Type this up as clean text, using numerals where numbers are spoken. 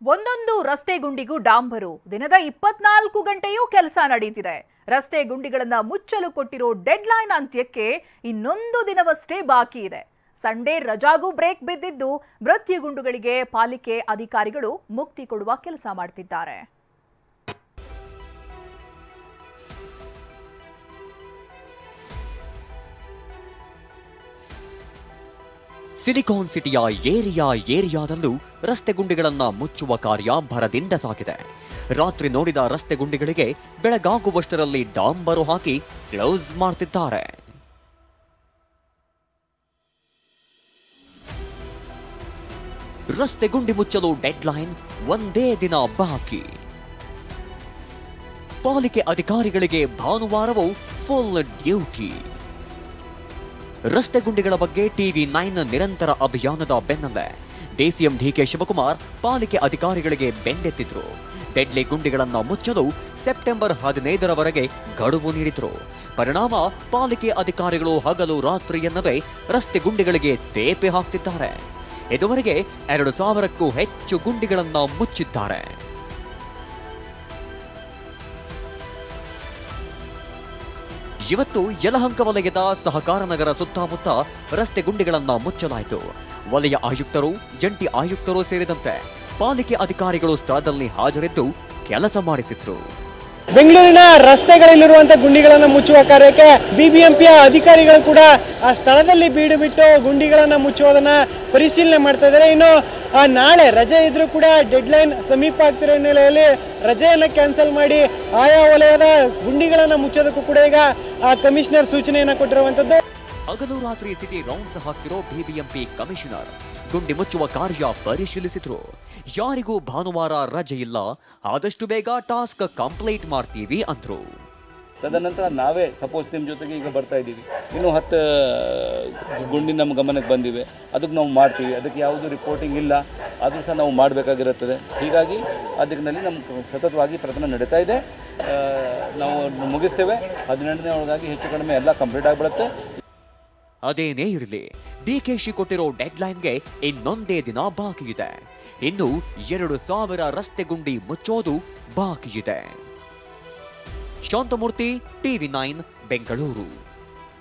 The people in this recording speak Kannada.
ಒಂದೊಂದು ರಸ್ತೆ ಗುಂಡಿಗೂ ಡಾಂಬರು ದಿನದ 24 ಗಂಟೆಯೂ ಕೆಲಸ ನಡೆಯುತ್ತಿದೆ. ರಸ್ತೆ ಗುಂಡಿಗಳನ್ನ ಮುಚ್ಚಲು ಕೊಟ್ಟಿರೋ ಡೆಡ್ಲೈನ್ ಅಂತ್ಯಕ್ಕೆ ಇನ್ನೊಂದು ದಿನವಷ್ಟೇ ಬಾಕಿ ಇದೆ. ಸಂಡೇ ರಜಾಗೂ ಬ್ರೇಕ್ ಬಿದ್ದಿದ್ದು ಮೃತ್ಯು ಗುಂಡುಗಳಿಗೆ ಪಾಲಿಕೆ ಅಧಿಕಾರಿಗಳು ಮುಕ್ತಿ ಕೊಡುವ ಕೆಲಸ ಮಾಡುತ್ತಿದ್ದಾರೆ. ಸಿಲಿಕಾನ್ ಸಿಟಿಯ ಏರಿಯಾದಲ್ಲೂ ರಸ್ತೆ ಗುಂಡಿಗಳನ್ನ ಮುಚ್ಚುವ ಕಾರ್ಯ ಭರದಿಂದ ಸಾಗಿದೆ. ರಾತ್ರಿ ನೋಡಿದ ರಸ್ತೆ ಗುಂಡಿಗಳಿಗೆ ಬೆಳಗಾಗುವಷ್ಟರಲ್ಲಿ ಡಾಂಬರು ಹಾಕಿ ಕ್ಲೋಸ್ ಮಾಡ್ತಿದ್ದಾರೆ. ರಸ್ತೆ ಗುಂಡಿ ಮುಚ್ಚಲು ಡೆಡ್ಲೈನ್ ಒಂದೇ ದಿನ ಬಾಕಿ. ಪಾಲಿಕೆ ಅಧಿಕಾರಿಗಳಿಗೆ ಭಾನುವಾರವೂ ಫುಲ್ ಡ್ಯೂಟಿ. ರಸ್ತೆ ಗುಂಡಿಗಳ ಬಗ್ಗೆ TV9 ನಿರಂತರ ಅಭಿಯಾನದ ಬೆನ್ನಲ್ಲೇ ಡಿಸಿಎಂ ಡಿಕೆ ಶಿವಕುಮಾರ್ ಪಾಲಿಕೆ ಅಧಿಕಾರಿಗಳಿಗೆ ಬೆಂಡೆತ್ತಿದ್ರು. ಡೆಡ್ಲಿ ಗುಂಡಿಗಳನ್ನ ಮುಚ್ಚಲು ಸೆಪ್ಟೆಂಬರ್ 15ರವರೆಗೆ ಗಡುವು ನೀಡಿದ್ರು. ಪರಿಣಾಮ ಪಾಲಿಕೆ ಅಧಿಕಾರಿಗಳು ಹಗಲು ರಾತ್ರಿ ಎನ್ನದೇ ರಸ್ತೆ ಗುಂಡಿಗಳಿಗೆ ತೇಪೆ ಹಾಕ್ತಿದ್ದಾರೆ. ಇದುವರೆಗೆ 2000ಕ್ಕೂ ಹೆಚ್ಚು ಗುಂಡಿಗಳನ್ನ ಮುಚ್ಚಿದ್ದಾರೆ. ಇವತ್ತು ಯಲಹಂಕ ವಲಯದ ಸಹಕಾರ ನಗರ ಸುತ್ತಮುತ್ತ ರಸ್ತೆ ಗುಂಡಿಗಳನ್ನ ಮುಚ್ಚಲಾಯಿತು. ವಲಯ ಆಯುಕ್ತರು, ಜಂಟಿ ಆಯುಕ್ತರು ಸೇರಿದಂತೆ ಪಾಲಿಕೆ ಅಧಿಕಾರಿಗಳು ಸ್ಥಳದಲ್ಲಿ ಹಾಜರಿದ್ದು ಕೆಲಸ ಮಾಡಿಸಿದ್ರು. ಬೆಂಗಳೂರಿನ ರಸ್ತೆಗಳಲ್ಲಿರುವಂತಹ ಗುಂಡಿಗಳನ್ನು ಮುಚ್ಚುವ ಕಾರ್ಯಕ್ಕೆ ಬಿಬಿಎಂಪಿಯ ಅಧಿಕಾರಿಗಳು ಕೂಡ ಆ ಸ್ಥಳದಲ್ಲಿ ಬೀಡು ಬಿಟ್ಟು ಗುಂಡಿಗಳನ್ನು ಮುಚ್ಚುವುದನ್ನ ಪರಿಶೀಲನೆ ಮಾಡ್ತಾ ಇದ್ದಾರೆ. ಇನ್ನು ನಾಳೆ ರಜೆ ಇದ್ರೂ ಕೂಡ ಡೆಡ್ಲೈನ್ ಸಮೀಪ ಆಗ್ತಿರೋ ಹಿನ್ನೆಲೆಯಲ್ಲಿ ರಜೆಯನ್ನು ಕ್ಯಾನ್ಸಲ್ ಮಾಡಿ ಆಯಾ ವಲಯದ ಗುಂಡಿಗಳನ್ನು ಮುಚ್ಚೋದಕ್ಕೂ ಕೂಡ ಈಗ ಕಮಿಷನರ್ ಸೂಚನೆಯನ್ನು ಕೊಟ್ಟಿರುವಂತದ್ದು. ಹಗಲು ರಾತ್ರಿ ಸಿಟಿ ರೌಂಡ್ಸ್ ಹಾಕ್ತಿರೋ ಬಿಬಿಎಂಪಿ ಕಮಿಷನರ್ ಗುಂಡಿ ಮುಚ್ಚುವ ಕಾರ್ಯ ಪರಿಶೀಲಿಸಿದ್ರು. ಯಾರಿಗೂ ಭಾನುವಾರ ರಜೆ ಇಲ್ಲ, ಆದಷ್ಟು ಬೇಗ ಟಾಸ್ಕ್ ಕಂಪ್ಲೀಟ್ ಮಾಡ್ತೀವಿ ಅಂದ್ರು. ತದನಂತರ ನಾವೇ ಸಪೋಸ್ ನಿಮ್ಮ ಜೊತೆಗೆ ಈಗ ಬರ್ತಾ ಇದ್ದೀವಿ, ಇನ್ನೂ 10 ಗುಂಡಿ ನಮ್ಮ ಗಮನಕ್ಕೆ ಬಂದಿವೆ, ಅದಕ್ಕೆ ನಾವು ಮಾಡ್ತೀವಿ. ಅದಕ್ಕೆ ಯಾವುದೂ ರಿಪೋರ್ಟಿಂಗ್ ಇಲ್ಲ, ಆದರೂ ಸಹ ನಾವು ಮಾಡಬೇಕಾಗಿರುತ್ತದೆ. ಹೀಗಾಗಿ ಆ ದಿಕ್ಕಿನಲ್ಲಿ ನಮ್ಮ ಸತತವಾಗಿ ಪ್ರಯತ್ನ ನಡೀತಾ ಇದೆ. ನಾವು ಮುಗಿಸ್ತೇವೆ. 18ನೇ ಒಳಗಾಗಿ ಹೆಚ್ಚು ಕಡಿಮೆ ಎಲ್ಲ ಕಂಪ್ಲೀಟ್ ಆಗಿಬಿಡುತ್ತೆ. ಅದೇನೇ ಇರಲಿ, ಡಿಕೆಶಿ ಕೊಟ್ಟಿರೋ ಡೆಡ್ಲೈನ್ಗೆ ಇನ್ನೊಂದೇ ದಿನ ಬಾಕಿ ಇದೆ. ಇನ್ನು 2000 ರಸ್ತೆ ಗುಂಡಿ ಮುಚ್ಚೋದು ಬಾಕಿ ಇದೆ. ಶಾಂತಮೂರ್ತಿ, TV9 ಬೆಂಗಳೂರು.